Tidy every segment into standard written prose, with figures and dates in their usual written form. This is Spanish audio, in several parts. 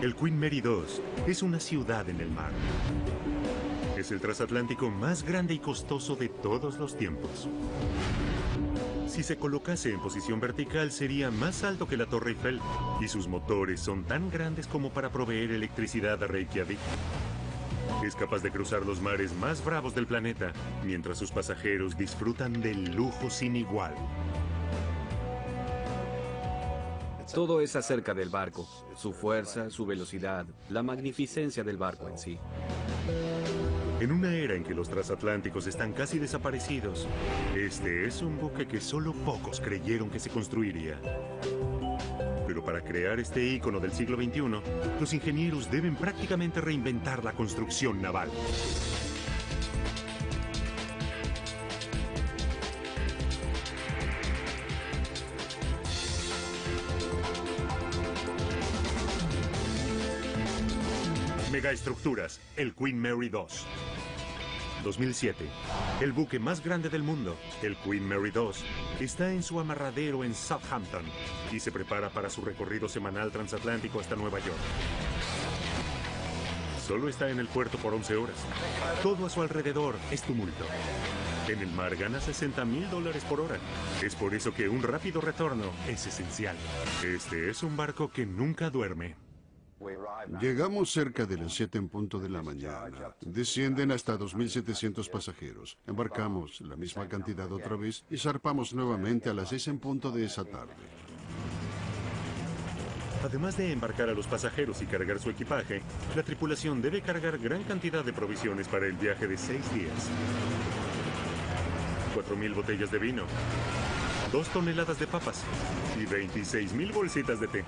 El Queen Mary 2 es una ciudad en el mar. Es el transatlántico más grande y costoso de todos los tiempos. Si se colocase en posición vertical, sería más alto que la Torre Eiffel, y sus motores son tan grandes como para proveer electricidad a Reykjavik. Es capaz de cruzar los mares más bravos del planeta, mientras sus pasajeros disfrutan del lujo sin igual. Todo es acerca del barco, su fuerza, su velocidad, la magnificencia del barco en sí. En una era en que los transatlánticos están casi desaparecidos, este es un buque que solo pocos creyeron que se construiría. Pero para crear este ícono del siglo XXI, los ingenieros deben prácticamente reinventar la construcción naval. Megaestructuras, el Queen Mary 2. 2007. El buque más grande del mundo, el Queen Mary 2, está en su amarradero en Southampton y se prepara para su recorrido semanal transatlántico hasta Nueva York. Solo está en el puerto por 11 horas. Todo a su alrededor es tumulto. En el mar gana $60,000 por hora. Es por eso que un rápido retorno es esencial. Este es un barco que nunca duerme. Llegamos cerca de las 7 en punto de la mañana. Descienden hasta 2.700 pasajeros. Embarcamos la misma cantidad otra vez y zarpamos nuevamente a las 6 en punto de esa tarde. Además de embarcar a los pasajeros y cargar su equipaje, la tripulación debe cargar gran cantidad de provisiones para el viaje de 6 días. 4,000 botellas de vino, 2 toneladas de papas y 26,000 bolsitas de té.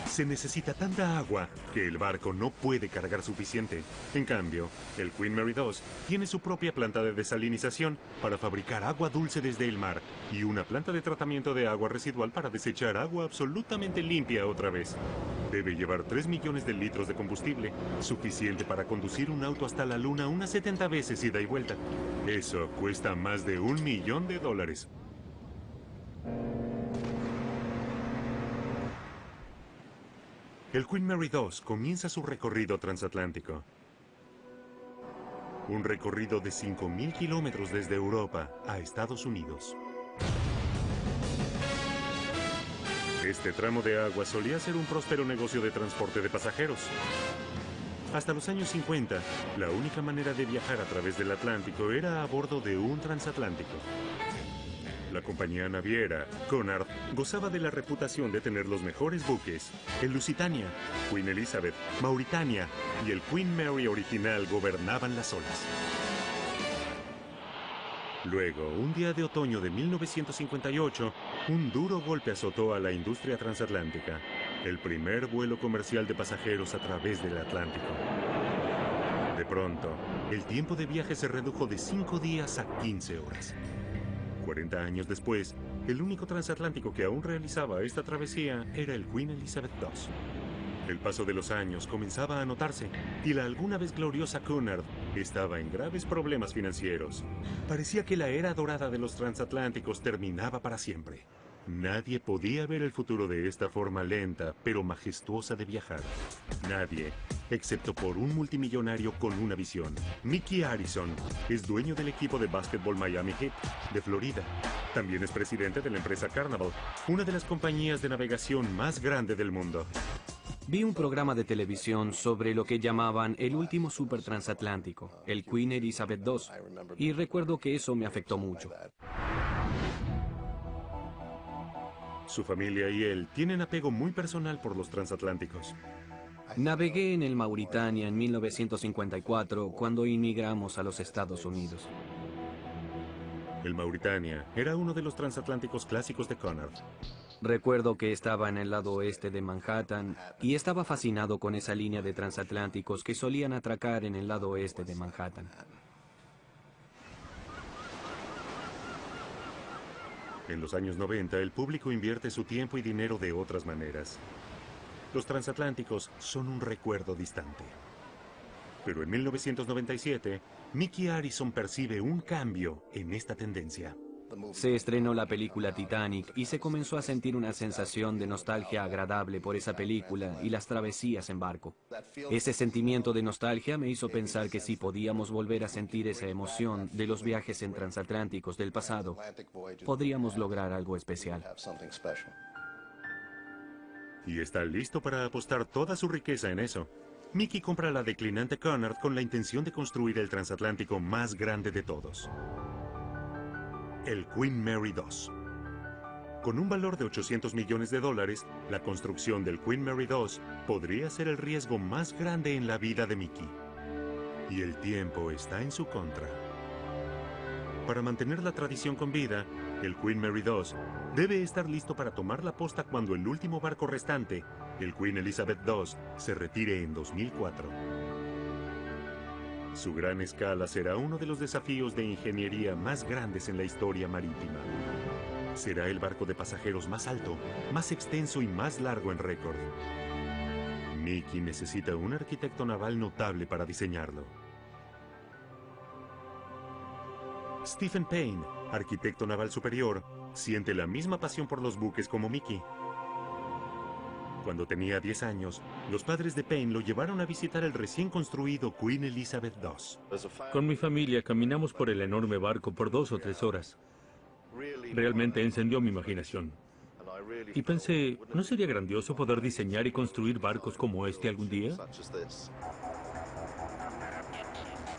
Se necesita tanta agua que el barco no puede cargar suficiente. En cambio, el Queen Mary 2 tiene su propia planta de desalinización para fabricar agua dulce desde el mar y una planta de tratamiento de agua residual para desechar agua absolutamente limpia otra vez. Debe llevar 3 millones de litros de combustible, suficiente para conducir un auto hasta la luna unas 70 veces ida y vuelta. Eso cuesta más de $1 millón. El Queen Mary 2 comienza su recorrido transatlántico. Un recorrido de 5,000 kilómetros desde Europa a Estados Unidos. Este tramo de agua solía ser un próspero negocio de transporte de pasajeros. Hasta los años 50, la única manera de viajar a través del Atlántico era a bordo de un transatlántico. La compañía naviera, Cunard, gozaba de la reputación de tener los mejores buques. El Lusitania, Queen Elizabeth, Mauritania y el Queen Mary original gobernaban las olas. Luego, un día de otoño de 1958, un duro golpe azotó a la industria transatlántica. El primer vuelo comercial de pasajeros a través del Atlántico. De pronto, el tiempo de viaje se redujo de 5 días a 15 horas. 40 años después, el único transatlántico que aún realizaba esta travesía era el Queen Elizabeth II. El paso de los años comenzaba a notarse y la alguna vez gloriosa Cunard estaba en graves problemas financieros. Parecía que la era dorada de los transatlánticos terminaba para siempre. Nadie podía ver el futuro de esta forma lenta pero majestuosa de viajar. Nadie, excepto por un multimillonario con una visión. Mickey Arison es dueño del equipo de básquetbol Miami Heat, de Florida. También es presidente de la empresa Carnival, una de las compañías de navegación más grande del mundo. Vi un programa de televisión sobre lo que llamaban el último supertransatlántico, el Queen Elizabeth II, y recuerdo que eso me afectó mucho. Su familia y él tienen apego muy personal por los transatlánticos. Navegué en el Mauritania en 1954 cuando inmigramos a los Estados Unidos. El Mauritania era uno de los transatlánticos clásicos de Cunard. Recuerdo que estaba en el lado oeste de Manhattan y estaba fascinado con esa línea de transatlánticos que solían atracar en el lado oeste de Manhattan. En los años 90, el público invierte su tiempo y dinero de otras maneras. Los transatlánticos son un recuerdo distante. Pero en 1997, Mickey Arison percibe un cambio en esta tendencia. Se estrenó la película Titanic y se comenzó a sentir una sensación de nostalgia agradable por esa película y las travesías en barco. Ese sentimiento de nostalgia me hizo pensar que si podíamos volver a sentir esa emoción de los viajes en transatlánticos del pasado, podríamos lograr algo especial. Y está listo para apostar toda su riqueza en eso. Mickey compra la declinante Cunard con la intención de construir el transatlántico más grande de todos. El Queen Mary II. Con un valor de $800 millones, la construcción del Queen Mary II podría ser el riesgo más grande en la vida de Mickey. Y el tiempo está en su contra. Para mantener la tradición con vida, el Queen Mary II debe estar listo para tomar la posta cuando el último barco restante, el Queen Elizabeth II, se retire en 2004. Su gran escala será uno de los desafíos de ingeniería más grandes en la historia marítima. Será el barco de pasajeros más alto, más extenso y más largo en récord. Mickey necesita un arquitecto naval notable para diseñarlo. Stephen Payne, arquitecto naval superior, siente la misma pasión por los buques como Mickey. Cuando tenía 10 años, los padres de Payne lo llevaron a visitar el recién construido Queen Elizabeth II. Con mi familia caminamos por el enorme barco por 2 o 3 horas. Realmente encendió mi imaginación. Y pensé, ¿no sería grandioso poder diseñar y construir barcos como este algún día?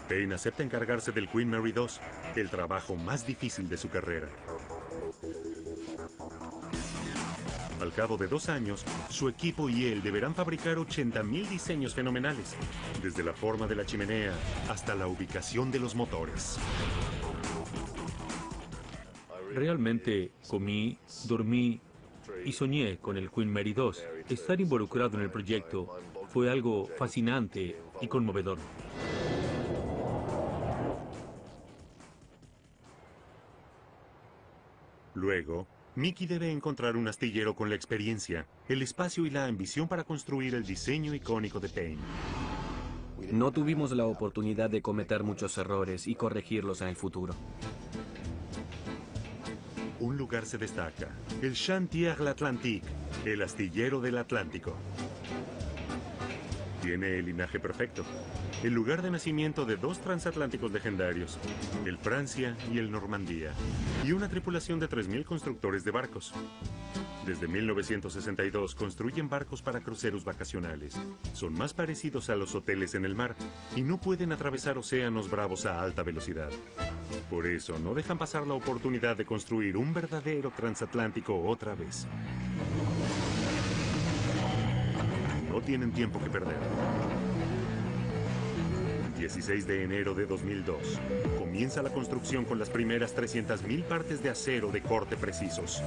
Payne acepta encargarse del Queen Mary II, el trabajo más difícil de su carrera. Al cabo de 2 años, su equipo y él deberán fabricar 80.000 diseños fenomenales, desde la forma de la chimenea hasta la ubicación de los motores. Realmente comí, dormí y soñé con el Queen Mary II. Estar involucrado en el proyecto fue algo fascinante y conmovedor. Luego, Mickey debe encontrar un astillero con la experiencia, el espacio y la ambición para construir el diseño icónico de Payne. No tuvimos la oportunidad de cometer muchos errores y corregirlos en el futuro. Un lugar se destaca, el Chantier l'Atlantique, el astillero del Atlántico. Tiene el linaje perfecto, el lugar de nacimiento de 2 transatlánticos legendarios, el Francia y el Normandía, y una tripulación de 3.000 constructores de barcos. Desde 1962 construyen barcos para cruceros vacacionales. Son más parecidos a los hoteles en el mar y no pueden atravesar océanos bravos a alta velocidad. Por eso no dejan pasar la oportunidad de construir un verdadero transatlántico otra vez. No tienen tiempo que perder. 16 de enero de 2002. Comienza la construcción con las primeras 300.000 partes de acero de corte precisos.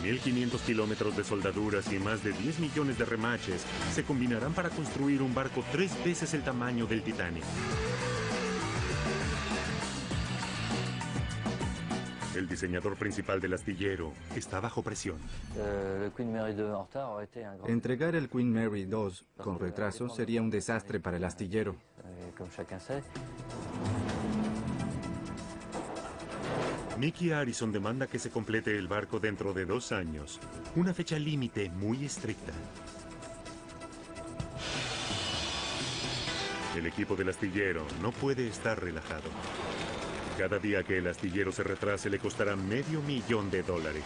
1.500 kilómetros de soldaduras y más de 10 millones de remaches se combinarán para construir un barco 3 veces el tamaño del Titanic. El diseñador principal del astillero está bajo presión. Entregar el Queen Mary II con retraso sería un desastre para el astillero. Mickey Harrison demanda que se complete el barco dentro de 2 años, una fecha límite muy estricta. El equipo del astillero no puede estar relajado. Cada día que el astillero se retrase le costará $500,000.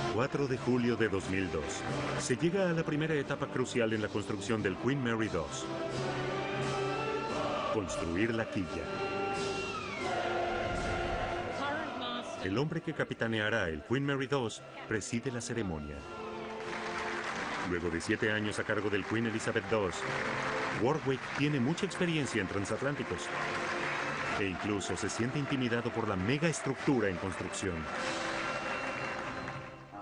El 4 de julio de 2002, se llega a la primera etapa crucial en la construcción del Queen Mary II. Construir la quilla. El hombre que capitaneará el Queen Mary II preside la ceremonia. Luego de 7 años a cargo del Queen Elizabeth II, Warwick tiene mucha experiencia en transatlánticos e incluso se siente intimidado por la mega estructura en construcción.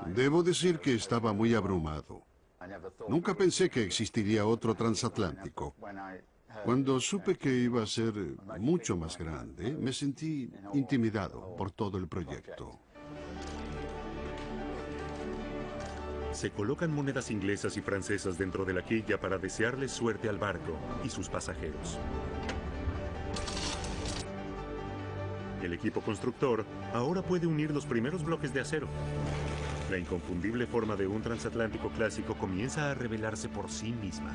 Debo decir que estaba muy abrumado. Nunca pensé que existiría otro transatlántico. Cuando supe que iba a ser mucho más grande, me sentí intimidado por todo el proyecto. Se colocan monedas inglesas y francesas dentro de la quilla para desearle suerte al barco y sus pasajeros. El equipo constructor ahora puede unir los primeros bloques de acero. La inconfundible forma de un transatlántico clásico comienza a revelarse por sí misma.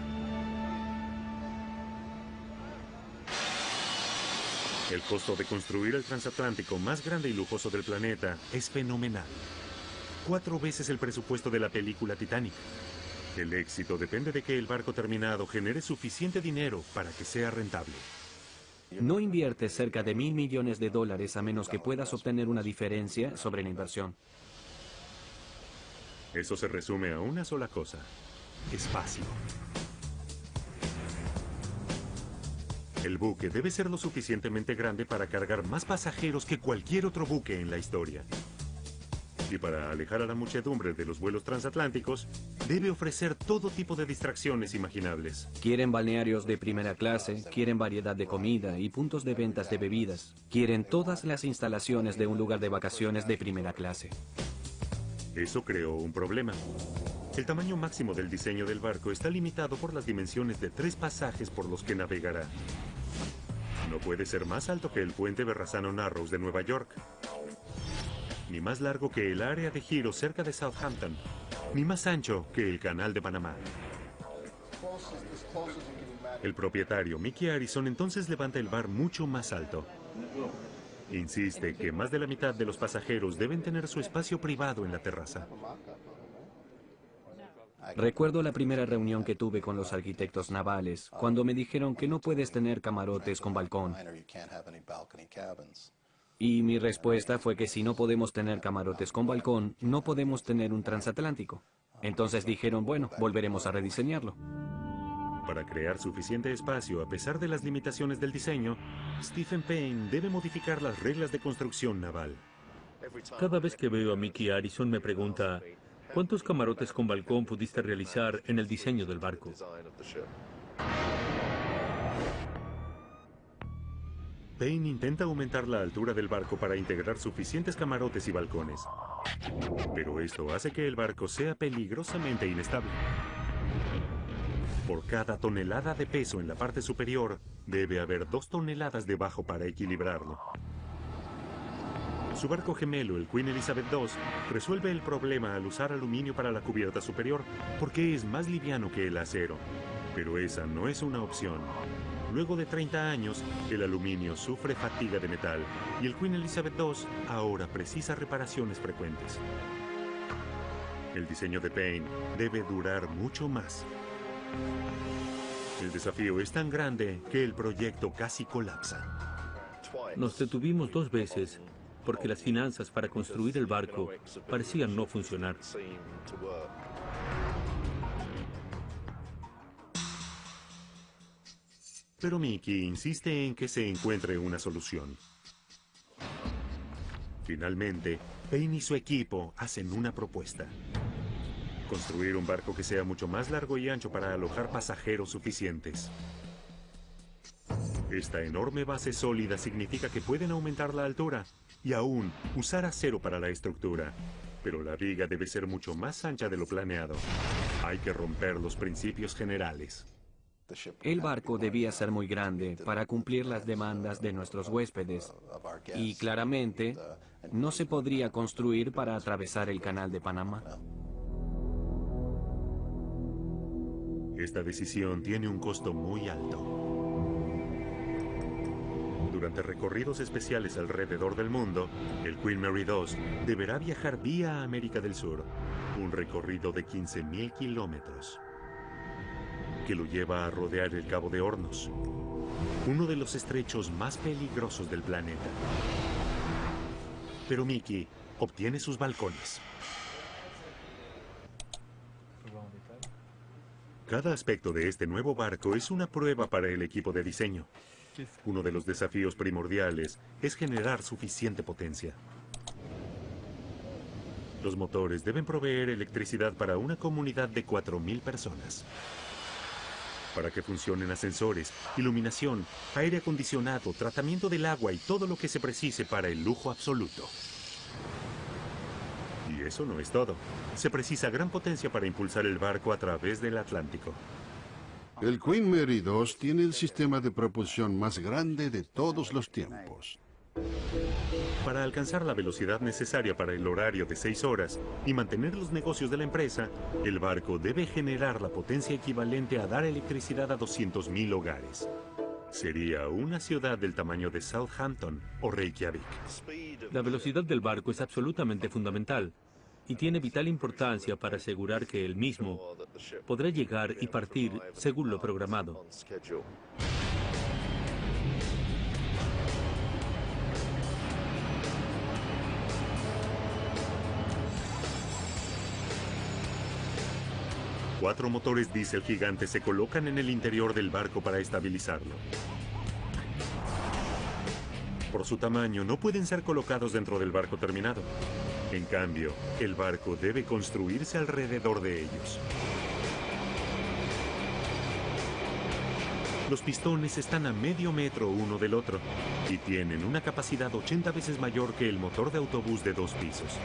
El costo de construir el transatlántico más grande y lujoso del planeta es fenomenal. 4 veces el presupuesto de la película Titanic. El éxito depende de que el barco terminado genere suficiente dinero para que sea rentable. No inviertes cerca de $1.000 millones a menos que puedas obtener una diferencia sobre la inversión. Eso se resume a una sola cosa: espacio. El buque debe ser lo suficientemente grande para cargar más pasajeros que cualquier otro buque en la historia. Y para alejar a la muchedumbre de los vuelos transatlánticos, debe ofrecer todo tipo de distracciones imaginables. Quieren balnearios de primera clase, quieren variedad de comida y puntos de ventas de bebidas. Quieren todas las instalaciones de un lugar de vacaciones de primera clase. Eso creó un problema. El tamaño máximo del diseño del barco está limitado por las dimensiones de 3 pasajes por los que navegará. No puede ser más alto que el puente Verrazano Narrows de Nueva York, ni más largo que el área de giro cerca de Southampton, ni más ancho que el Canal de Panamá. El propietario, Mickey Harrison, entonces levanta el bar mucho más alto. Insiste que más de la mitad de los pasajeros deben tener su espacio privado en la terraza. Recuerdo la primera reunión que tuve con los arquitectos navales, cuando me dijeron que no puedes tener camarotes con balcón. Y mi respuesta fue que si no podemos tener camarotes con balcón, no podemos tener un transatlántico. Entonces dijeron, bueno, volveremos a rediseñarlo. Para crear suficiente espacio a pesar de las limitaciones del diseño, Stephen Payne debe modificar las reglas de construcción naval. Cada vez que veo a Mickey Harrison me pregunta, ¿cuántos camarotes con balcón pudiste realizar en el diseño del barco? Payne intenta aumentar la altura del barco para integrar suficientes camarotes y balcones. Pero esto hace que el barco sea peligrosamente inestable. Por cada tonelada de peso en la parte superior, debe haber 2 toneladas debajo para equilibrarlo. Su barco gemelo, el Queen Elizabeth II, resuelve el problema al usar aluminio para la cubierta superior, porque es más liviano que el acero. Pero esa no es una opción. Luego de 30 años, el aluminio sufre fatiga de metal y el Queen Elizabeth II ahora precisa reparaciones frecuentes. El diseño de Payne debe durar mucho más. El desafío es tan grande que el proyecto casi colapsa. Nos detuvimos 2 veces porque las finanzas para construir el barco parecían no funcionar. Pero Mickey insiste en que se encuentre una solución. Finalmente, Payne y su equipo hacen una propuesta: construir un barco que sea mucho más largo y ancho para alojar pasajeros suficientes. Esta enorme base sólida significa que pueden aumentar la altura y aún usar acero para la estructura. Pero la viga debe ser mucho más ancha de lo planeado. Hay que romper los principios generales. El barco debía ser muy grande para cumplir las demandas de nuestros huéspedes. Y claramente, no se podría construir para atravesar el Canal de Panamá. Esta decisión tiene un costo muy alto. Durante recorridos especiales alrededor del mundo, el Queen Mary II deberá viajar vía América del Sur, un recorrido de 15.000 kilómetros, que lo lleva a rodear el Cabo de Hornos, uno de los estrechos más peligrosos del planeta. Pero Mickey obtiene sus balcones. Cada aspecto de este nuevo barco es una prueba para el equipo de diseño. Uno de los desafíos primordiales es generar suficiente potencia. Los motores deben proveer electricidad para una comunidad de 4.000 personas. para que funcionen ascensores, iluminación, aire acondicionado, tratamiento del agua y todo lo que se precise para el lujo absoluto. Y eso no es todo. Se precisa gran potencia para impulsar el barco a través del Atlántico. El Queen Mary II tiene el sistema de propulsión más grande de todos los tiempos. Para alcanzar la velocidad necesaria para el horario de 6 horas y mantener los negocios de la empresa, el barco debe generar la potencia equivalente a dar electricidad a 200.000 hogares. Sería una ciudad del tamaño de Southampton o Reykjavik. La velocidad del barco es absolutamente fundamental y tiene vital importancia para asegurar que el mismo podrá llegar y partir según lo programado. Cuatro motores diésel gigantes se colocan en el interior del barco para estabilizarlo. Por su tamaño, no pueden ser colocados dentro del barco terminado. En cambio, el barco debe construirse alrededor de ellos. Los pistones están a medio metro uno del otro y tienen una capacidad 80 veces mayor que el motor de autobús de 2 pisos.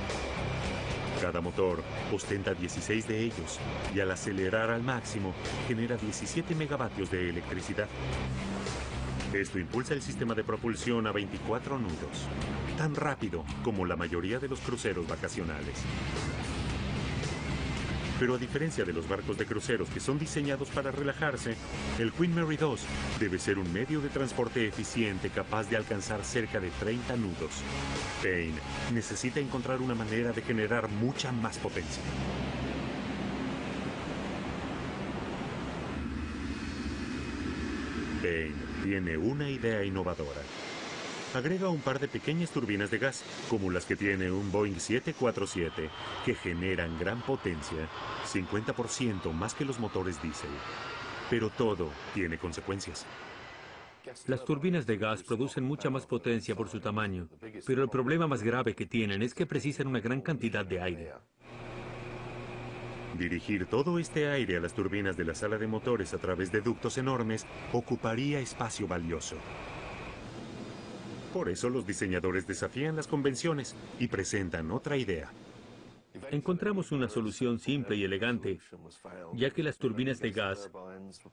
Cada motor ostenta 16 de ellos y al acelerar al máximo genera 17 megavatios de electricidad. Esto impulsa el sistema de propulsión a 24 nudos, tan rápido como la mayoría de los cruceros vacacionales. Pero a diferencia de los barcos de cruceros que son diseñados para relajarse, el Queen Mary II debe ser un medio de transporte eficiente capaz de alcanzar cerca de 30 nudos. Payne necesita encontrar una manera de generar mucha más potencia. Payne tiene una idea innovadora. Agrega un par de pequeñas turbinas de gas, como las que tiene un Boeing 747, que generan gran potencia, 50% más que los motores diésel. Pero todo tiene consecuencias. Las turbinas de gas producen mucha más potencia por su tamaño, pero el problema más grave que tienen es que precisan una gran cantidad de aire. Dirigir todo este aire a las turbinas de la sala de motores a través de ductos enormes ocuparía espacio valioso. Por eso los diseñadores desafían las convenciones y presentan otra idea. Encontramos una solución simple y elegante, ya que las turbinas de gas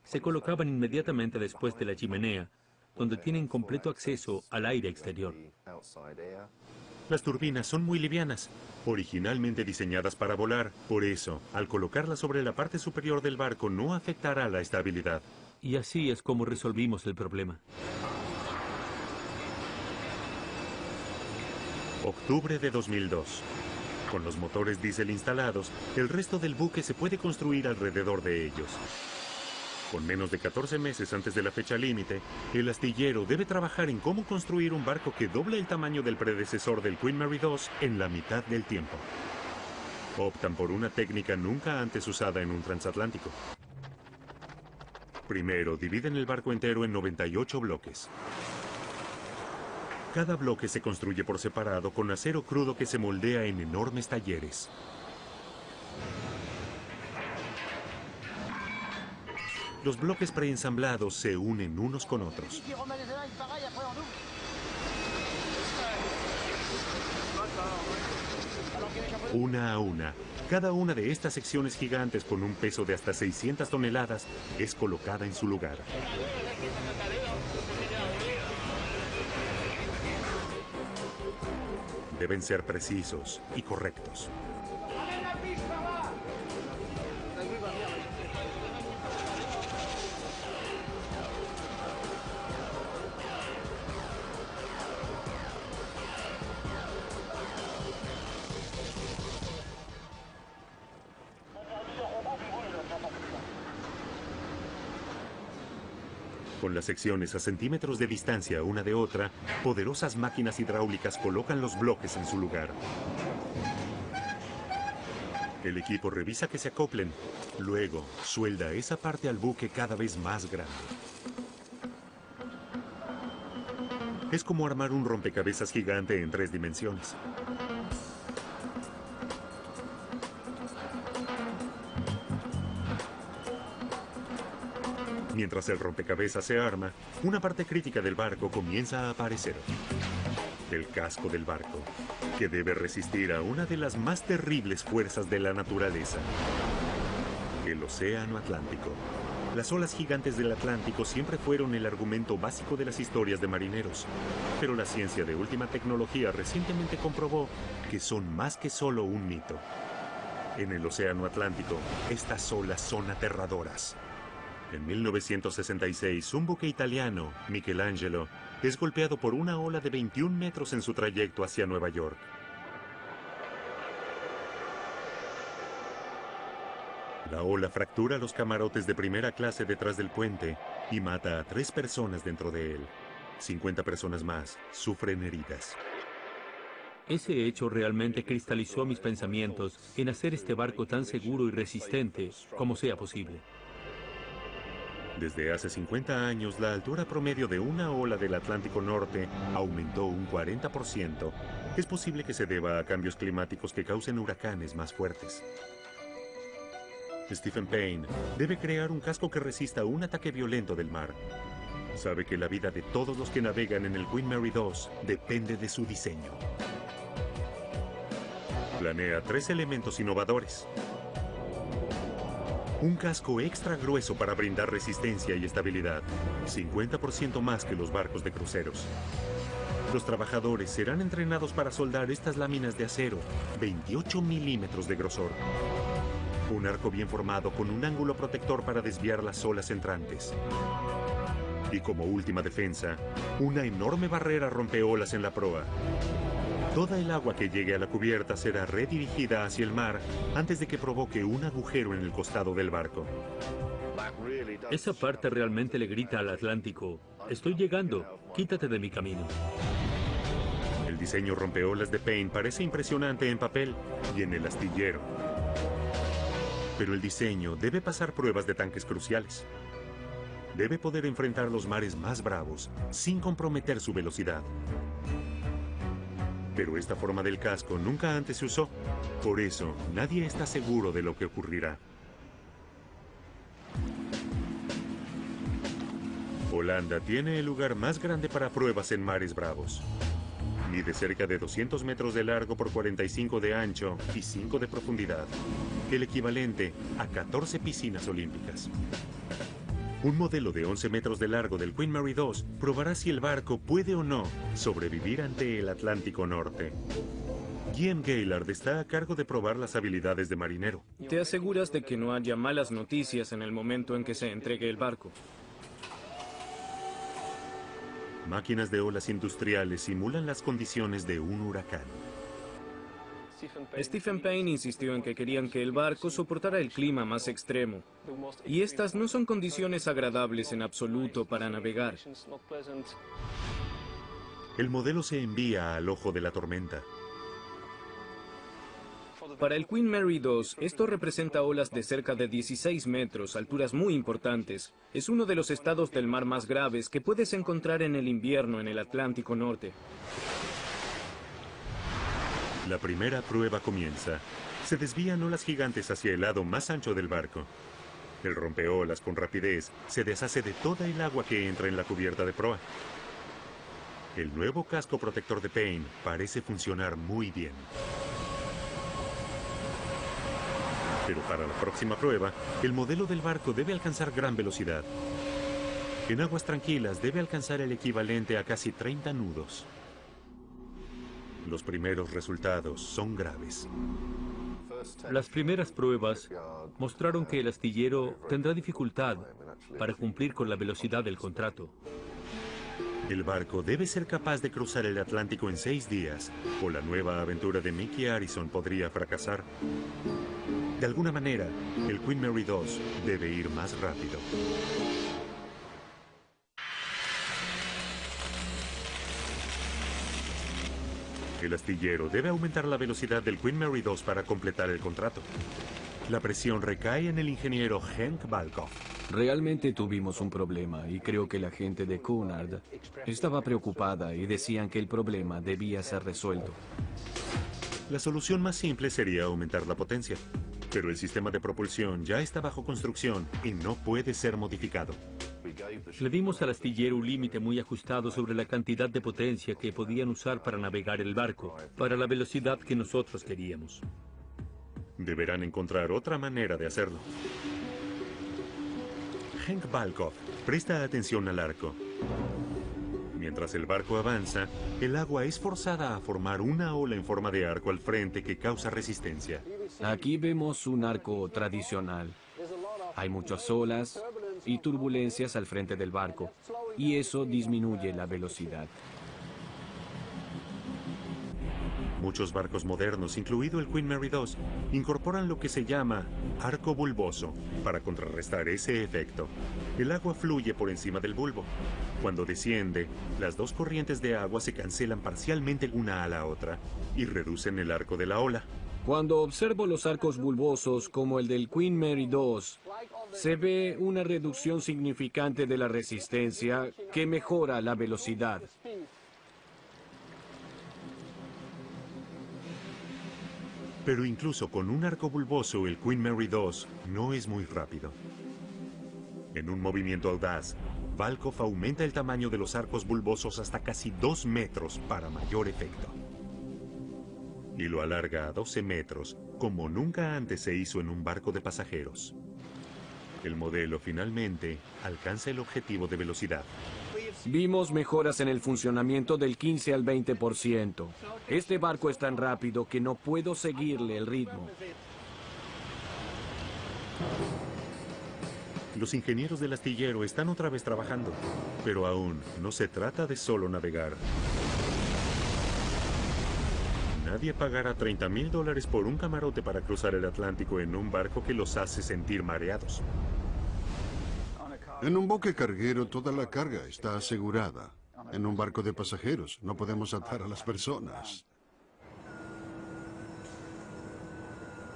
se colocaban inmediatamente después de la chimenea, donde tienen completo acceso al aire exterior. Las turbinas son muy livianas, originalmente diseñadas para volar. Por eso, al colocarlas sobre la parte superior del barco no afectará la estabilidad. Y así es como resolvimos el problema. Octubre de 2002. Con los motores diésel instalados, el resto del buque se puede construir alrededor de ellos. Con menos de 14 meses antes de la fecha límite, el astillero debe trabajar en cómo construir un barco que doble el tamaño del predecesor del Queen Mary II en la mitad del tiempo. Optan por una técnica nunca antes usada en un transatlántico. Primero, dividen el barco entero en 98 bloques. Cada bloque se construye por separado con acero crudo que se moldea en enormes talleres. Los bloques preensamblados se unen unos con otros. Una a una, cada una de estas secciones gigantes con un peso de hasta 600 toneladas es colocada en su lugar. Deben ser precisos y correctos. Con las secciones a centímetros de distancia una de otra, poderosas máquinas hidráulicas colocan los bloques en su lugar. El equipo revisa que se acoplen. Luego, suelda esa parte al buque cada vez más grande. Es como armar un rompecabezas gigante en 3 dimensiones. Mientras el rompecabezas se arma, una parte crítica del barco comienza a aparecer. El casco del barco, que debe resistir a una de las más terribles fuerzas de la naturaleza. El Océano Atlántico. Las olas gigantes del Atlántico siempre fueron el argumento básico de las historias de marineros, pero la ciencia de última tecnología recientemente comprobó que son más que solo un mito. En el Océano Atlántico, estas olas son aterradoras. En 1966, un buque italiano, Michelangelo, es golpeado por una ola de 21 metros en su trayecto hacia Nueva York. La ola fractura los camarotes de primera clase detrás del puente y mata a 3 personas dentro de él. 50 personas más sufren heridas. Ese hecho realmente cristalizó mis pensamientos en hacer este barco tan seguro y resistente como sea posible. Desde hace 50 años, la altura promedio de una ola del Atlántico Norte aumentó un 40%. Es posible que se deba a cambios climáticos que causen huracanes más fuertes. Stephen Payne debe crear un casco que resista un ataque violento del mar. Sabe que la vida de todos los que navegan en el Queen Mary II depende de su diseño. Planea 3 elementos innovadores. Un casco extra grueso para brindar resistencia y estabilidad, 50% más que los barcos de cruceros. Los trabajadores serán entrenados para soldar estas láminas de acero, 28 milímetros de grosor. Un arco bien formado con un ángulo protector para desviar las olas entrantes. Y como última defensa, una enorme barrera rompeolas en la proa. Toda el agua que llegue a la cubierta será redirigida hacia el mar antes de que provoque un agujero en el costado del barco. Esa parte realmente le grita al Atlántico: estoy llegando, quítate de mi camino. El diseño rompeolas de Payne parece impresionante en papel y en el astillero. Pero el diseño debe pasar pruebas de tanques cruciales. Debe poder enfrentar los mares más bravos sin comprometer su velocidad. Pero esta forma del casco nunca antes se usó. Por eso, nadie está seguro de lo que ocurrirá. Holanda tiene el lugar más grande para pruebas en mares bravos. Mide cerca de 200 metros de largo por 45 de ancho y 5 de profundidad, el equivalente a 14 piscinas olímpicas. Un modelo de 11 metros de largo del Queen Mary II probará si el barco puede o no sobrevivir ante el Atlántico Norte. Guillaume Gaillard está a cargo de probar las habilidades de marinero. Te aseguras de que no haya malas noticias en el momento en que se entregue el barco. Máquinas de olas industriales simulan las condiciones de un huracán. Stephen Payne insistió en que querían que el barco soportara el clima más extremo. Y estas no son condiciones agradables en absoluto para navegar. El modelo se envía al ojo de la tormenta. Para el Queen Mary II, esto representa olas de cerca de 16 metros, alturas muy importantes. Es uno de los estados del mar más graves que puedes encontrar en el invierno en el Atlántico Norte. La primera prueba comienza. Se desvían olas gigantes hacia el lado más ancho del barco. El rompeolas con rapidez se deshace de toda el agua que entra en la cubierta de proa. El nuevo casco protector de Payne parece funcionar muy bien. Pero para la próxima prueba, el modelo del barco debe alcanzar gran velocidad. En aguas tranquilas debe alcanzar el equivalente a casi 30 nudos. Los primeros resultados son graves. Las primeras pruebas mostraron que el astillero tendrá dificultad para cumplir con la velocidad del contrato. El barco debe ser capaz de cruzar el Atlántico en 6 días, o la nueva aventura de Mickey Harrison podría fracasar. De alguna manera, el Queen Mary II debe ir más rápido. El astillero debe aumentar la velocidad del Queen Mary II para completar el contrato. La presión recae en el ingeniero Henk Balkoff. Realmente tuvimos un problema y creo que la gente de Cunard estaba preocupada y decían que el problema debía ser resuelto. La solución más simple sería aumentar la potencia. Pero el sistema de propulsión ya está bajo construcción y no puede ser modificado. Le dimos al astillero un límite muy ajustado sobre la cantidad de potencia que podían usar para navegar el barco, para la velocidad que nosotros queríamos. Deberán encontrar otra manera de hacerlo. Henk Valkov presta atención al arco. Mientras el barco avanza, el agua es forzada a formar una ola en forma de arco al frente que causa resistencia. Aquí vemos un arco tradicional. Hay muchas olas y turbulencias al frente del barco, y eso disminuye la velocidad. Muchos barcos modernos, incluido el Queen Mary II, incorporan lo que se llama arco bulboso para contrarrestar ese efecto. El agua fluye por encima del bulbo. Cuando desciende, las dos corrientes de agua se cancelan parcialmente una a la otra y reducen el arco de la ola. Cuando observo los arcos bulbosos como el del Queen Mary II, se ve una reducción significante de la resistencia que mejora la velocidad. Pero incluso con un arco bulboso, el Queen Mary II no es muy rápido. En un movimiento audaz, Valkov aumenta el tamaño de los arcos bulbosos hasta casi 2 metros para mayor efecto. Y lo alarga a 12 metros, como nunca antes se hizo en un barco de pasajeros. El modelo finalmente alcanza el objetivo de velocidad. Vimos mejoras en el funcionamiento del 15 al 20%. Este barco es tan rápido que no puedo seguirle el ritmo. Los ingenieros del astillero están otra vez trabajando, pero aún no se trata de solo navegar. Nadie pagará $30,000 por un camarote para cruzar el Atlántico en un barco que los hace sentir mareados. En un buque carguero toda la carga está asegurada. En un barco de pasajeros no podemos atar a las personas.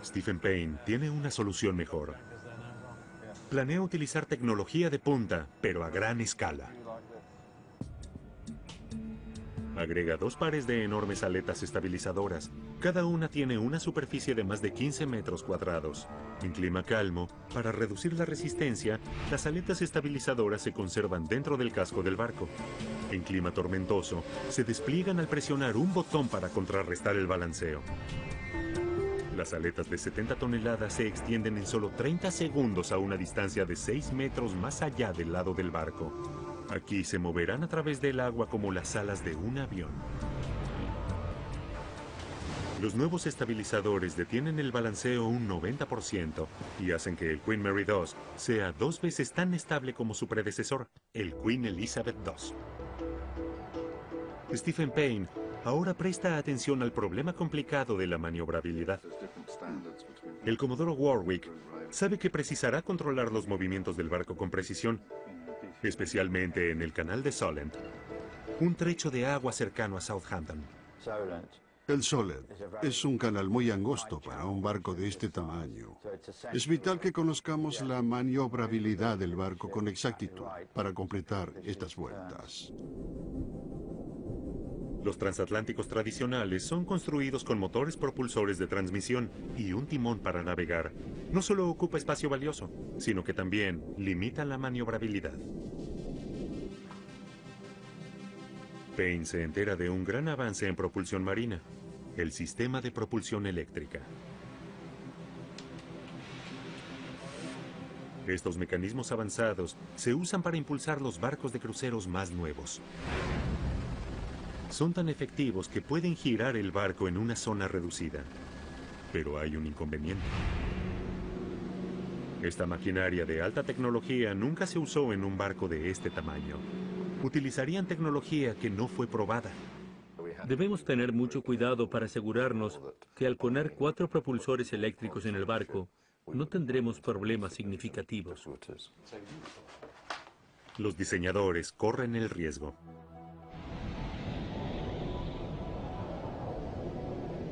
Stephen Payne tiene una solución mejor. Planea utilizar tecnología de punta, pero a gran escala. Agrega 2 pares de enormes aletas estabilizadoras. Cada una tiene una superficie de más de 15 metros cuadrados. En clima calmo, para reducir la resistencia, las aletas estabilizadoras se conservan dentro del casco del barco. En clima tormentoso, se despliegan al presionar un botón para contrarrestar el balanceo. Las aletas de 70 toneladas se extienden en solo 30 segundos a una distancia de 6 metros más allá del lado del barco. Aquí se moverán a través del agua como las alas de un avión. Los nuevos estabilizadores detienen el balanceo un 90% y hacen que el Queen Mary II sea 2 veces tan estable como su predecesor, el Queen Elizabeth II. Stephen Payne ahora presta atención al problema complicado de la maniobrabilidad. El comodoro Warwick sabe que precisará controlar los movimientos del barco con precisión, especialmente en el canal de Solent, un trecho de agua cercano a Southampton. El Solent es un canal muy angosto para un barco de este tamaño. Es vital que conozcamos la maniobrabilidad del barco con exactitud para completar estas vueltas. Los transatlánticos tradicionales son construidos con motores propulsores de transmisión y un timón para navegar. No solo ocupa espacio valioso, sino que también limita la maniobrabilidad. Payne se entera de un gran avance en propulsión marina, el sistema de propulsión eléctrica. Estos mecanismos avanzados se usan para impulsar los barcos de cruceros más nuevos. Son tan efectivos que pueden girar el barco en una zona reducida. Pero hay un inconveniente. Esta maquinaria de alta tecnología nunca se usó en un barco de este tamaño. Utilizarían tecnología que no fue probada. Debemos tener mucho cuidado para asegurarnos que al poner 4 propulsores eléctricos en el barco, no tendremos problemas significativos. Los diseñadores corren el riesgo.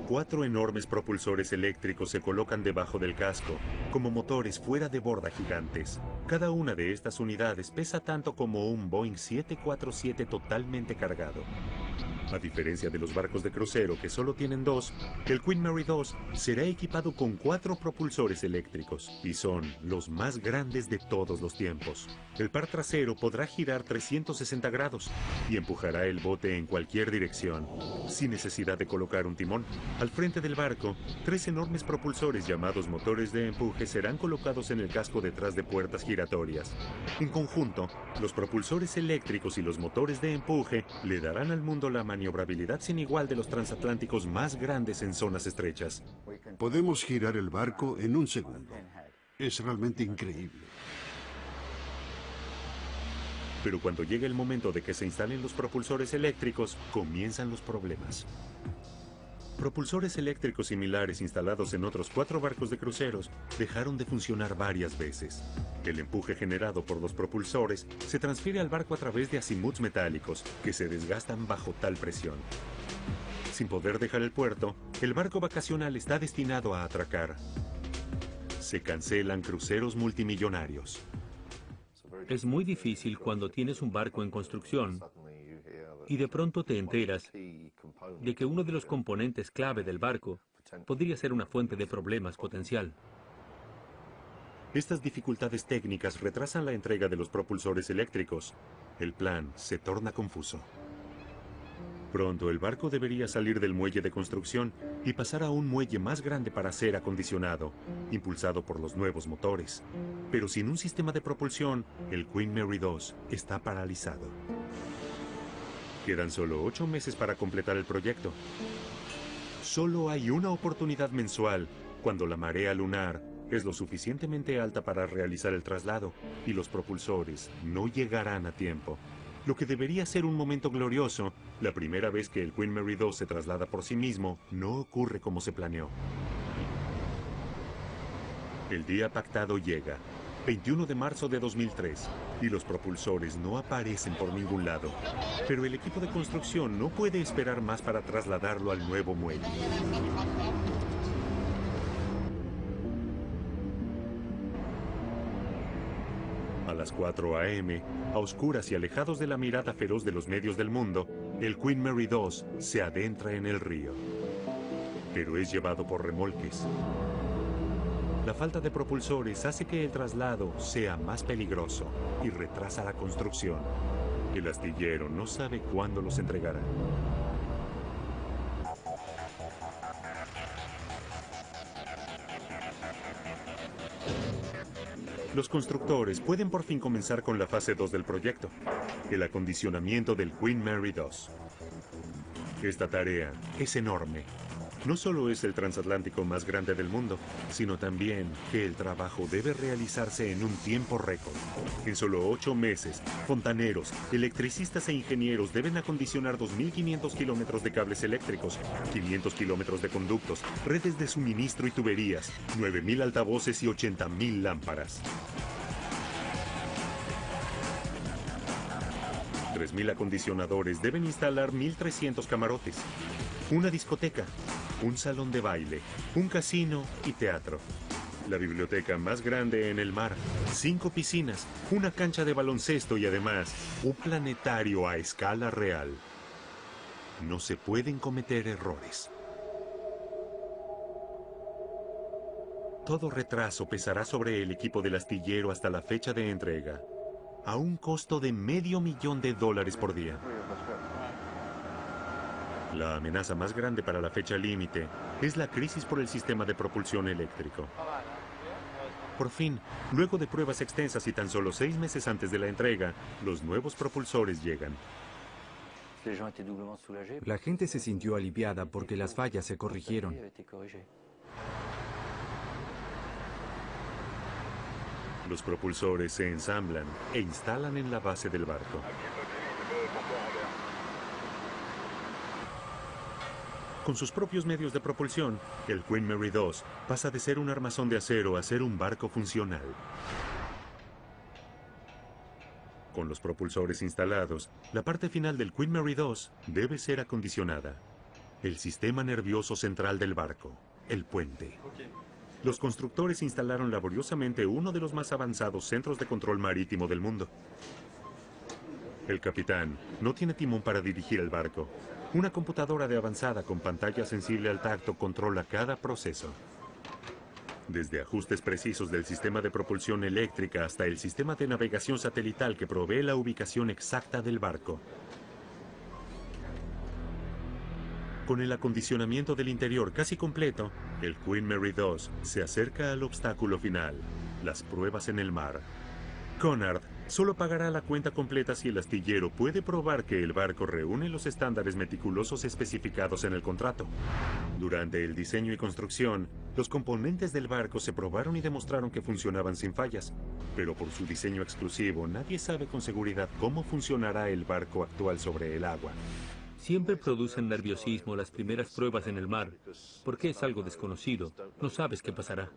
4 enormes propulsores eléctricos se colocan debajo del casco, como motores fuera de borda gigantes. Cada una de estas unidades pesa tanto como un Boeing 747 totalmente cargado. A diferencia de los barcos de crucero que solo tienen dos, el Queen Mary 2 será equipado con 4 propulsores eléctricos y son los más grandes de todos los tiempos. El par trasero podrá girar 360 grados y empujará el bote en cualquier dirección, sin necesidad de colocar un timón. Al frente del barco, 3 enormes propulsores llamados motores de empuje serán colocados en el casco detrás de puertas giratorias. En conjunto, los propulsores eléctricos y los motores de empuje le darán al mundo la maniobrabilidad sin igual de los transatlánticos más grandes en zonas estrechas. Podemos girar el barco en un segundo. Es realmente increíble. Pero cuando llegue el momento de que se instalen los propulsores eléctricos, comienzan los problemas. Propulsores eléctricos similares instalados en otros 4 barcos de cruceros dejaron de funcionar varias veces. El empuje generado por los propulsores se transfiere al barco a través de azimuts metálicos que se desgastan bajo tal presión. Sin poder dejar el puerto, el barco vacacional está destinado a atracar. Se cancelan cruceros multimillonarios. Es muy difícil cuando tienes un barco en construcción y de pronto te enteras de que uno de los componentes clave del barco podría ser una fuente de problemas potencial. Estas dificultades técnicas retrasan la entrega de los propulsores eléctricos. El plan se torna confuso. Pronto el barco debería salir del muelle de construcción y pasar a un muelle más grande para ser acondicionado, impulsado por los nuevos motores. Pero sin un sistema de propulsión, el Queen Mary 2 está paralizado. Quedan solo 8 meses para completar el proyecto. Solo hay una oportunidad mensual, cuando la marea lunar es lo suficientemente alta para realizar el traslado y los propulsores no llegarán a tiempo. Lo que debería ser un momento glorioso, la primera vez que el Queen Mary 2 se traslada por sí mismo, no ocurre como se planeó. El día pactado llega, 21 de marzo de 2003, y los propulsores no aparecen por ningún lado. Pero el equipo de construcción no puede esperar más para trasladarlo al nuevo muelle. A las 4 a.m., a oscuras y alejados de la mirada feroz de los medios del mundo, el Queen Mary 2 se adentra en el río. Pero es llevado por remolques. La falta de propulsores hace que el traslado sea más peligroso y retrasa la construcción. El astillero no sabe cuándo los entregará. Los constructores pueden por fin comenzar con la fase 2 del proyecto, el acondicionamiento del Queen Mary 2. Esta tarea es enorme. No solo es el transatlántico más grande del mundo, sino también que el trabajo debe realizarse en un tiempo récord. En solo 8 meses, fontaneros, electricistas e ingenieros deben acondicionar 2.500 kilómetros de cables eléctricos, 500 kilómetros de conductos, redes de suministro y tuberías, 9.000 altavoces y 80.000 lámparas. 3.000 acondicionadores deben instalar 1.300 camarotes, una discoteca, un salón de baile, un casino y teatro. La biblioteca más grande en el mar, 5 piscinas, una cancha de baloncesto y además un planetario a escala real. No se pueden cometer errores. Todo retraso pesará sobre el equipo del astillero hasta la fecha de entrega, a un costo de $500,000 por día. La amenaza más grande para la fecha límite es la crisis por el sistema de propulsión eléctrico. Por fin, luego de pruebas extensas y tan solo 6 meses antes de la entrega, los nuevos propulsores llegan. La gente se sintió aliviada porque las fallas se corrigieron. Los propulsores se ensamblan e instalan en la base del barco. Con sus propios medios de propulsión, el Queen Mary 2 pasa de ser un armazón de acero a ser un barco funcional. Con los propulsores instalados, la parte final del Queen Mary 2 debe ser acondicionada. El sistema nervioso central del barco, el puente. Los constructores instalaron laboriosamente uno de los más avanzados centros de control marítimo del mundo. El capitán no tiene timón para dirigir el barco. Una computadora de avanzada con pantalla sensible al tacto controla cada proceso. Desde ajustes precisos del sistema de propulsión eléctrica hasta el sistema de navegación satelital que provee la ubicación exacta del barco. Con el acondicionamiento del interior casi completo, el Queen Mary II se acerca al obstáculo final, las pruebas en el mar. Cunard solo pagará la cuenta completa si el astillero puede probar que el barco reúne los estándares meticulosos especificados en el contrato. Durante el diseño y construcción, los componentes del barco se probaron y demostraron que funcionaban sin fallas, pero por su diseño exclusivo nadie sabe con seguridad cómo funcionará el barco actual sobre el agua. Siempre producen nerviosismo las primeras pruebas en el mar, porque es algo desconocido, no sabes qué pasará.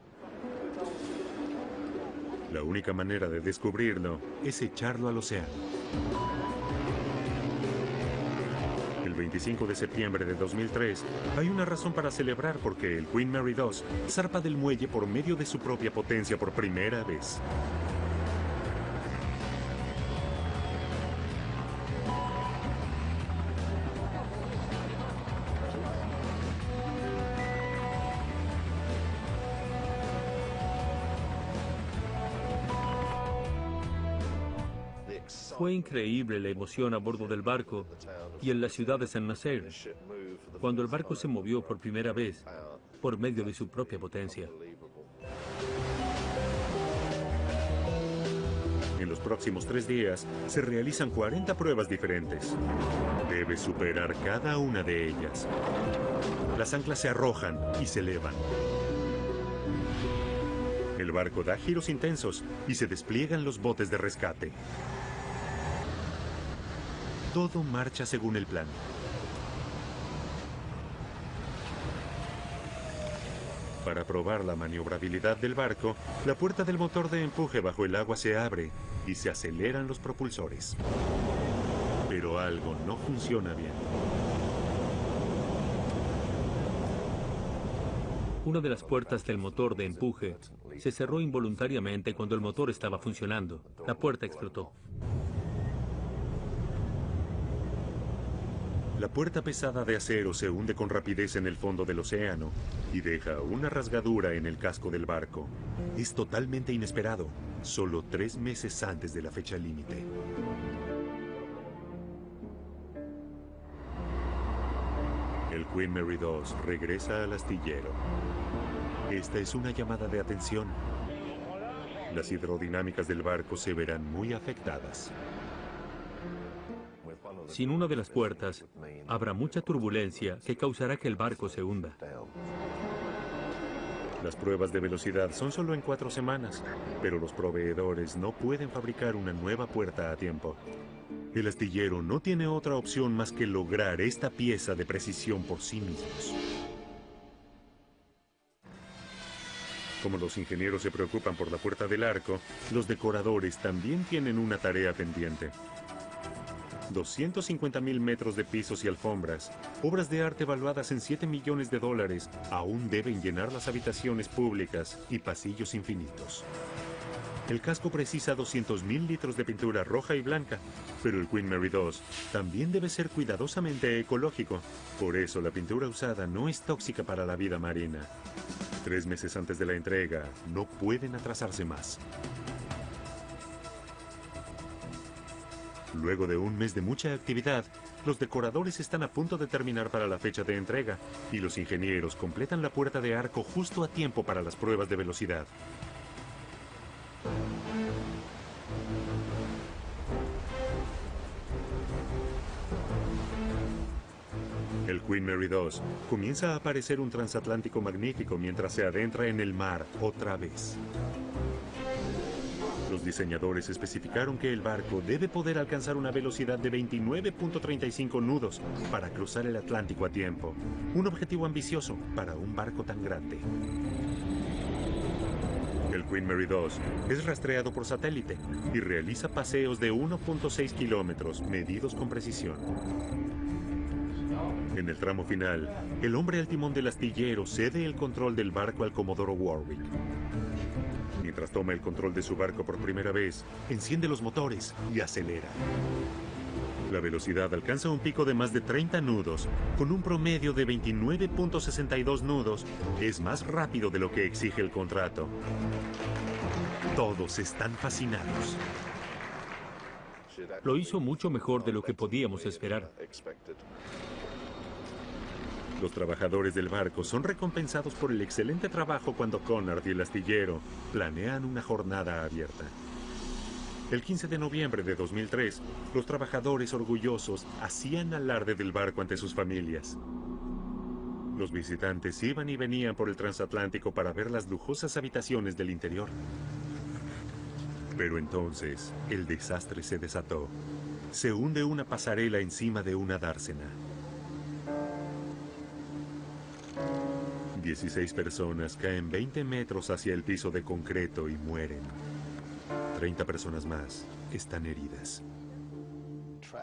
La única manera de descubrirlo es echarlo al océano. El 25 de septiembre de 2003, hay una razón para celebrar porque el Queen Mary II zarpa del muelle por medio de su propia potencia por primera vez. Fue increíble la emoción a bordo del barco y en la ciudad de San Nazaire, cuando el barco se movió por primera vez por medio de su propia potencia. En los próximos 3 días se realizan 40 pruebas diferentes. Debe superar cada una de ellas. Las anclas se arrojan y se elevan. El barco da giros intensos y se despliegan los botes de rescate. Todo marcha según el plan. Para probar la maniobrabilidad del barco, la puerta del motor de empuje bajo el agua se abre y se aceleran los propulsores. Pero algo no funciona bien. Una de las puertas del motor de empuje se cerró involuntariamente cuando el motor estaba funcionando. La puerta explotó. La puerta pesada de acero se hunde con rapidez en el fondo del océano y deja una rasgadura en el casco del barco. Es totalmente inesperado, solo 3 meses antes de la fecha límite. El Queen Mary II regresa al astillero. Esta es una llamada de atención. Las hidrodinámicas del barco se verán muy afectadas. Sin una de las puertas, habrá mucha turbulencia que causará que el barco se hunda. Las pruebas de velocidad son solo en 4 semanas, pero los proveedores no pueden fabricar una nueva puerta a tiempo. El astillero no tiene otra opción más que lograr esta pieza de precisión por sí mismos. Como los ingenieros se preocupan por la puerta del arco, los decoradores también tienen una tarea pendiente. 250.000 metros de pisos y alfombras, obras de arte valuadas en $7 millones, aún deben llenar las habitaciones públicas y pasillos infinitos. El casco precisa 200.000 litros de pintura roja y blanca, pero el Queen Mary II también debe ser cuidadosamente ecológico. Por eso la pintura usada no es tóxica para la vida marina. 3 meses antes de la entrega, no pueden atrasarse más. Luego de un mes de mucha actividad, los decoradores están a punto de terminar para la fecha de entrega y los ingenieros completan la puerta de arco justo a tiempo para las pruebas de velocidad. El Queen Mary II comienza a aparecer un transatlántico magnífico mientras se adentra en el mar otra vez. Los diseñadores especificaron que el barco debe poder alcanzar una velocidad de 29.35 nudos para cruzar el Atlántico a tiempo. Un objetivo ambicioso para un barco tan grande. El Queen Mary II es rastreado por satélite y realiza paseos de 1.6 kilómetros medidos con precisión. En el tramo final, el hombre al timón del astillero cede el control del barco al comodoro Warwick. Mientras toma el control de su barco por primera vez, enciende los motores y acelera. La velocidad alcanza un pico de más de 30 nudos, con un promedio de 29.62 nudos. Es más rápido de lo que exige el contrato. Todos están fascinados. Lo hizo mucho mejor de lo que podíamos esperar. Los trabajadores del barco son recompensados por el excelente trabajo cuando Connard y el astillero planean una jornada abierta. El 15 de noviembre de 2003, los trabajadores orgullosos hacían alarde del barco ante sus familias. Los visitantes iban y venían por el transatlántico para ver las lujosas habitaciones del interior. Pero entonces, el desastre se desató. Se hunde una pasarela encima de una dársena. 16 personas caen 20 metros hacia el piso de concreto y mueren. 30 personas más están heridas.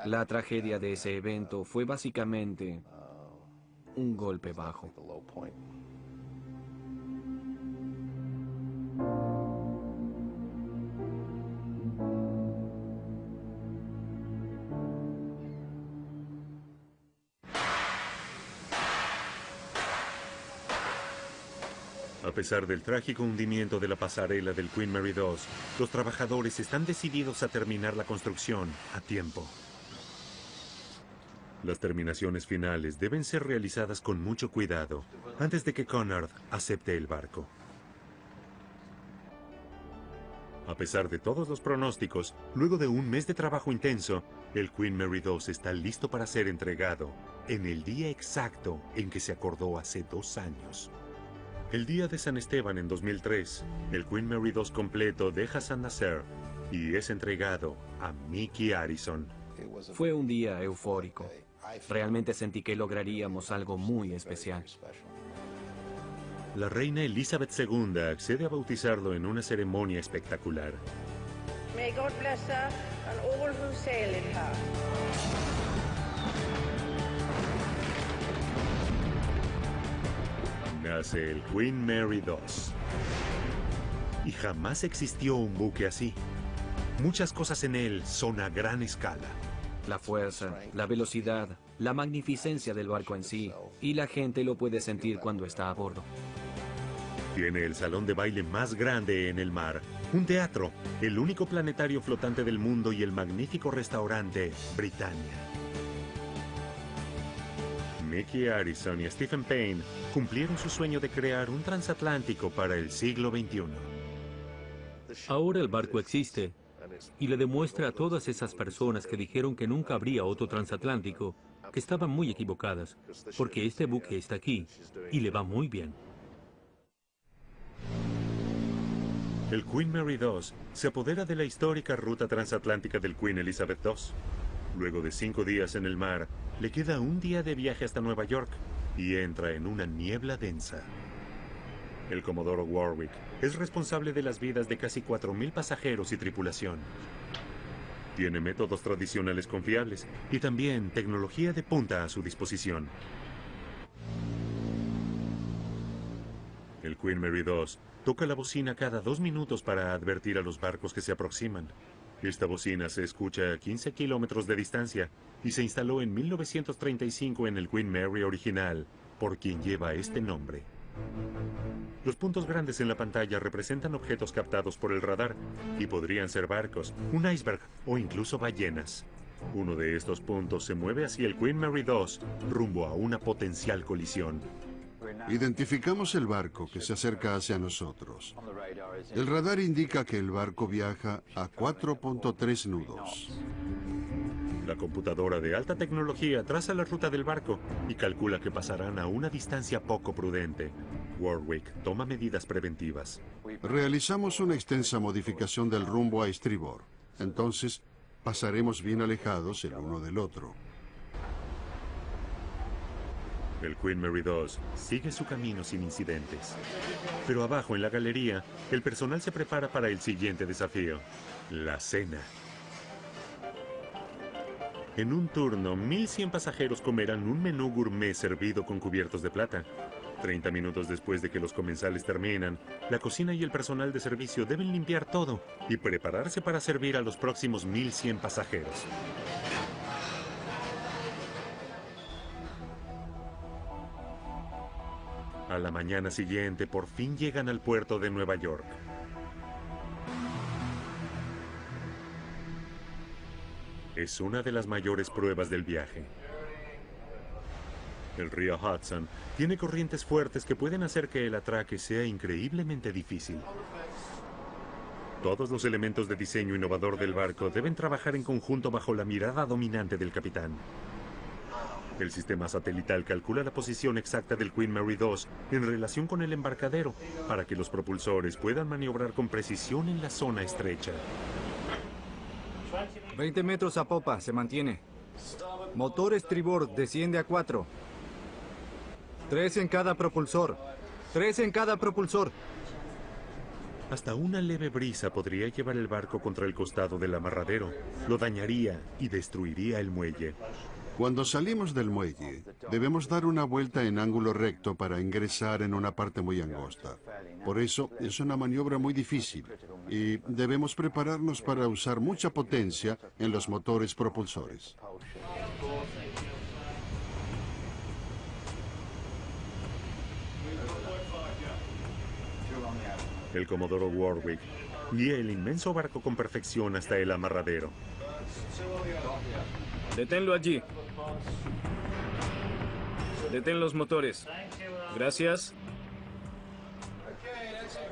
La tragedia de ese evento fue básicamente un golpe bajo. A pesar del trágico hundimiento de la pasarela del Queen Mary II, los trabajadores están decididos a terminar la construcción a tiempo. Las terminaciones finales deben ser realizadas con mucho cuidado antes de que Connard acepte el barco. A pesar de todos los pronósticos, luego de un mes de trabajo intenso, el Queen Mary II está listo para ser entregado en el día exacto en que se acordó hace 2 años. El día de San Esteban en 2003, el Queen Mary II completo deja San Nazaire y es entregado a Mickey Arison. Fue un día eufórico. Realmente sentí que lograríamos algo muy especial. La reina Elizabeth II accede a bautizarlo en una ceremonia espectacular. May God bless her and all who sail in her. Nace el Queen Mary II. Y jamás existió un buque así. Muchas cosas en él son a gran escala. La fuerza, la velocidad, la magnificencia del barco en sí, y la gente lo puede sentir cuando está a bordo. Tiene el salón de baile más grande en el mar, un teatro, el único planetario flotante del mundo y el magnífico restaurante Britannia. Mickey Arison y Stephen Payne cumplieron su sueño de crear un transatlántico para el siglo XXI. Ahora el barco existe y le demuestra a todas esas personas que dijeron que nunca habría otro transatlántico que estaban muy equivocadas, porque este buque está aquí y le va muy bien. El Queen Mary II se apodera de la histórica ruta transatlántica del Queen Elizabeth II. Luego de 5 días en el mar, le queda un día de viaje hasta Nueva York y entra en una niebla densa. El Comodoro Warwick es responsable de las vidas de casi 4.000 pasajeros y tripulación. Tiene métodos tradicionales confiables y también tecnología de punta a su disposición. El Queen Mary II toca la bocina cada 2 minutos para advertir a los barcos que se aproximan. Esta bocina se escucha a 15 kilómetros de distancia y se instaló en 1935 en el Queen Mary original, por quien lleva este nombre. Los puntos grandes en la pantalla representan objetos captados por el radar y podrían ser barcos, un iceberg o incluso ballenas. Uno de estos puntos se mueve hacia el Queen Mary II rumbo a una potencial colisión. Identificamos el barco que se acerca hacia nosotros. El radar indica que el barco viaja a 4.3 nudos. La computadora de alta tecnología traza la ruta del barco y calcula que pasarán a una distancia poco prudente. Warwick toma medidas preventivas. Realizamos una extensa modificación del rumbo a estribor. Entonces, pasaremos bien alejados el uno del otro. El Queen Mary II sigue su camino sin incidentes. Pero abajo en la galería, el personal se prepara para el siguiente desafío: la cena. En un turno, 1.100 pasajeros comerán un menú gourmet servido con cubiertos de plata. 30 minutos después de que los comensales terminan, la cocina y el personal de servicio deben limpiar todo y prepararse para servir a los próximos 1.100 pasajeros. A la mañana siguiente, por fin llegan al puerto de Nueva York. Es una de las mayores pruebas del viaje. El río Hudson tiene corrientes fuertes que pueden hacer que el atraque sea increíblemente difícil. Todos los elementos de diseño innovador del barco deben trabajar en conjunto bajo la mirada dominante del capitán. El sistema satelital calcula la posición exacta del Queen Mary II en relación con el embarcadero para que los propulsores puedan maniobrar con precisión en la zona estrecha. 20 metros a popa, se mantiene. Motor estribor, desciende a 4. 3 en cada propulsor. 3 en cada propulsor. Hasta una leve brisa podría llevar el barco contra el costado del amarradero. Lo dañaría y destruiría el muelle. Cuando salimos del muelle, debemos dar una vuelta en ángulo recto para ingresar en una parte muy angosta. Por eso, es una maniobra muy difícil y debemos prepararnos para usar mucha potencia en los motores propulsores. El Comodoro Warwick guía el inmenso barco con perfección hasta el amarradero. Deténlo allí. Detén los motores. Gracias.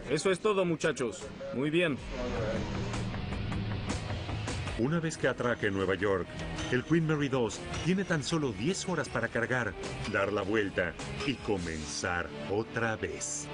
Eso es todo, muchachos. Muy bien. Una vez que atraque en Nueva York, el Queen Mary II tiene tan solo 10 horas para cargar, dar la vuelta y comenzar otra vez.